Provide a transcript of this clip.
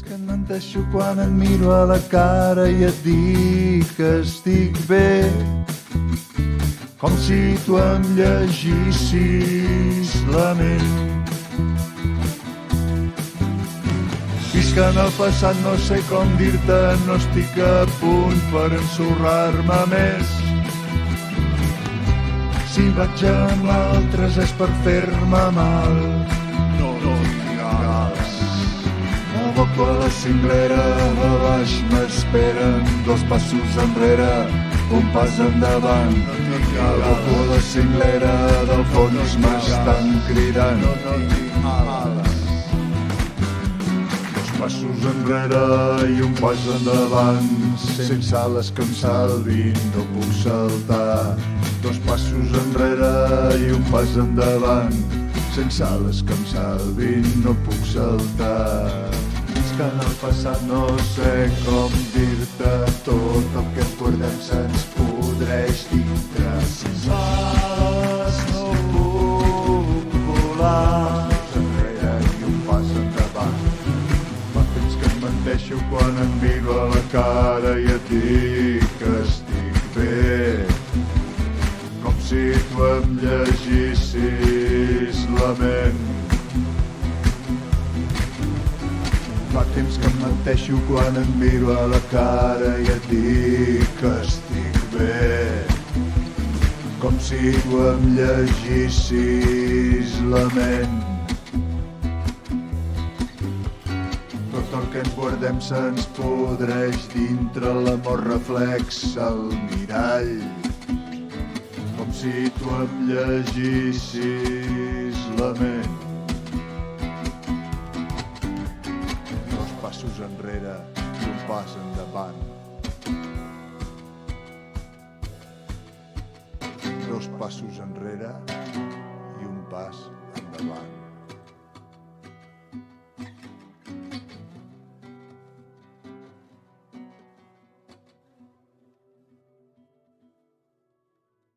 Que em menteixo quan et miro a la cara i et dic que estic bé, com si tu em llegissis la ment. Visc en el passat, no sé com dir-te, no estic a punt per ensorrar-me més. Si vaig amb altres és per fer-me mal. No digues. Aboco a la cinglera, a baix m'esperen 2 passos enrere, un pas endavant. Aboco a la cinglera, del fons m'estan cridant. Passos enrere i un pas endavant, sense ales que em salvin no puc saltar. 2 passos enrere i un pas endavant, sense ales que em salvin no puc saltar. Fins que en el passat no sé com dir-te, tot el que guardem se'ns podreix dintre. Sense ales no puc volar. Menteixo quan em miro a la cara i et dic que estic bé, com si tu em llegissis la ment. Fa temps que em menteixo quan em miro a la cara i et dic que estic bé, com si tu em llegissis la ment. Tot el que ens guardem se'ns podreix dintre, l'amor reflexa al mirall, com si tu em llegissis la ment. 2 passos enrere i un pas endavant. 2 passos enrere i un pas endavant.